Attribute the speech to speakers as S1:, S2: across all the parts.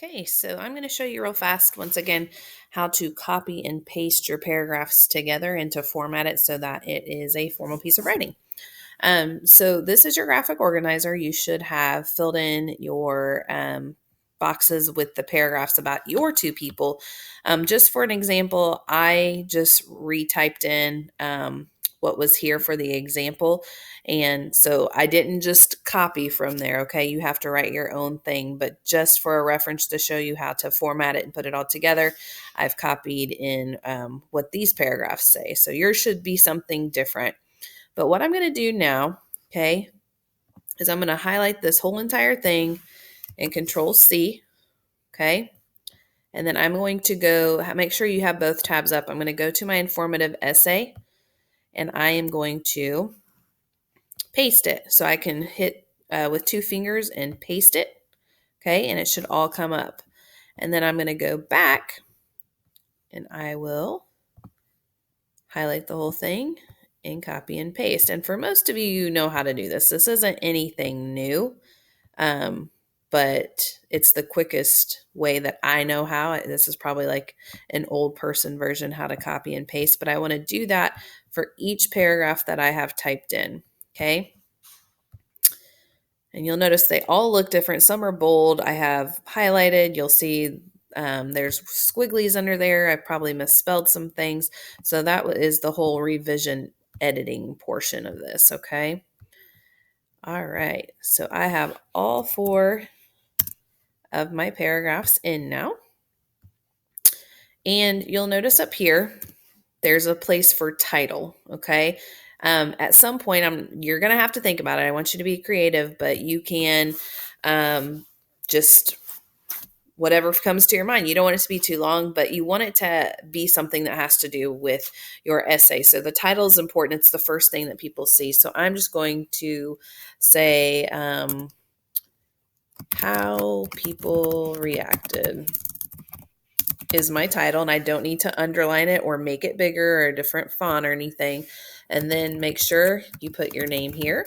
S1: Okay, so I'm going to show you real fast once again how to copy and paste your paragraphs together and to format it so that it is a formal piece of writing. So this is your graphic organizer. You should have filled in your boxes with the paragraphs about your two people. Just for an example, I just retyped in what was here for the example. And so I didn't just copy from there. Okay. You have to write your own thing, but just for a reference to show you how to format it and put it all together, I've copied in what these paragraphs say. So yours should be something different. But what I'm going to do now, okay, is I'm going to highlight this whole entire thing and Control C, okay? And then I'm going to go, make sure you have both tabs up. I'm going to go to my informative essay and I am going to paste it. So I can hit with two fingers and paste it, okay? And it should all come up. And then I'm going to go back and I will highlight the whole thing and copy and paste. And for most of you, you know how to do this. This isn't anything new, but it's the quickest way that I know how. This is probably like an old person version, how to copy and paste, but I want to do that for each paragraph that I have typed in, okay? And you'll notice they all look different. Some are bold. I have highlighted. You'll see there's squigglies under there. I probably misspelled some things. So that is the whole revision editing portion of this, okay? All right. So I have all four of my paragraphs in now. And you'll notice up here, there's a place for title, okay? At some point, you're going to have to think about it. I want you to be creative, but you can just whatever comes to your mind. You don't want it to be too long, but you want it to be something that has to do with your essay. So the title is important. It's the first thing that people see. So I'm just going to say how people reacted is my title, and I don't need to underline it or make it bigger or a different font or anything. And then make sure you put your name here.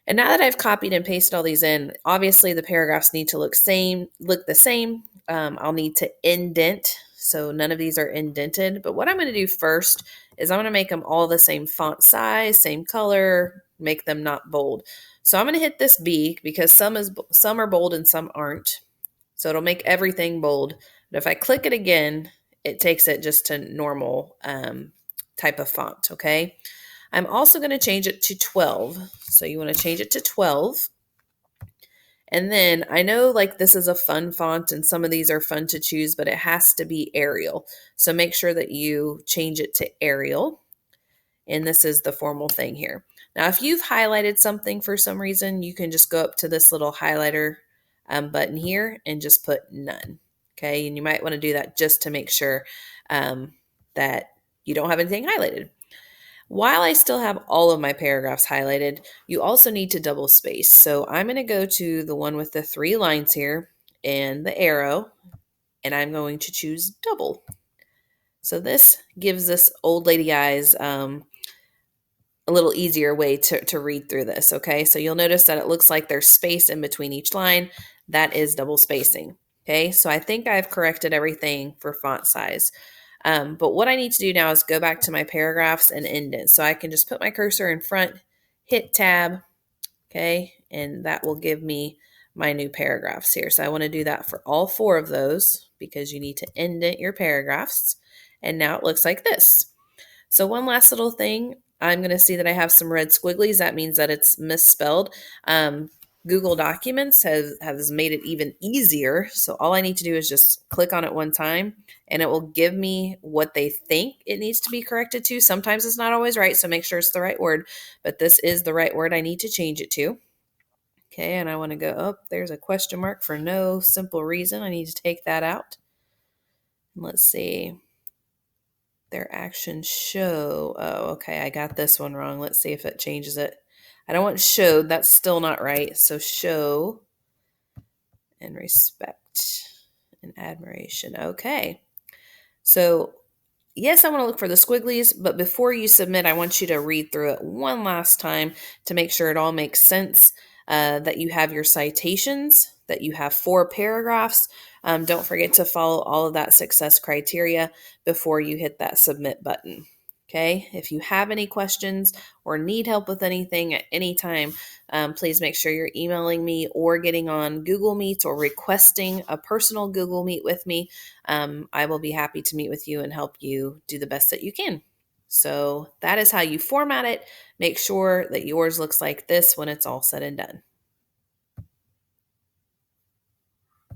S1: And now that I've copied and pasted all these in, obviously the paragraphs need to look the same. I'll need to indent, so none of these are indented. But what I'm going to do first is I'm going to make them all the same font size, same color, make them not bold. So I'm going to hit this B because some are bold and some aren't. So it'll make everything bold. But if I click it again, it takes it just to normal type of font, okay? I'm also going to change it to 12. So you want to change it to 12. And then I know like this is a fun font and some of these are fun to choose, but it has to be Arial. So make sure that you change it to Arial. And this is the formal thing here. Now, if you've highlighted something for some reason, you can just go up to this little highlighter button here and just put none. Okay, and you might want to do that just to make sure that you don't have anything highlighted. While I still have all of my paragraphs highlighted, you also need to double space. So I'm going to go to the one with the 3 lines here and the arrow, and I'm going to choose double. So this gives this old lady eyes a little easier way to read through this, okay? So you'll notice that it looks like there's space in between each line. That is double spacing, okay? So I think I've corrected everything for font size. But what I need to do now is go back to my paragraphs and indent. So I can just put my cursor in front, hit tab, okay? And that will give me my new paragraphs here. So I want to do that for all 4 of those because you need to indent your paragraphs. And now it looks like this. So one last little thing, I'm going to see that I have some red squigglies. That means that it's misspelled. Google Documents has made it even easier. So all I need to do is just click on it one time and it will give me what they think it needs to be corrected to. Sometimes it's not always right, so make sure it's the right word, but this is the right word I need to change it to. Okay, and I want to go up. There's a question mark for no simple reason. I need to take that out. Let's see. Their actions show. Oh, okay, I got this one wrong. Let's see if it changes it. I don't want showed. That's still not right. So show and respect and admiration. Okay. So yes, I want to look for the squigglies, but before you submit, I want you to read through it one last time to make sure it all makes sense, that you have your citations, that you have 4 paragraphs. Don't forget to follow all of that success criteria before you hit that submit button. Okay, if you have any questions or need help with anything at any time, please make sure you're emailing me or getting on Google Meet or requesting a personal Google Meet with me. I will be happy to meet with you and help you do the best that you can. So that is how you format it. Make sure that yours looks like this when it's all said and done.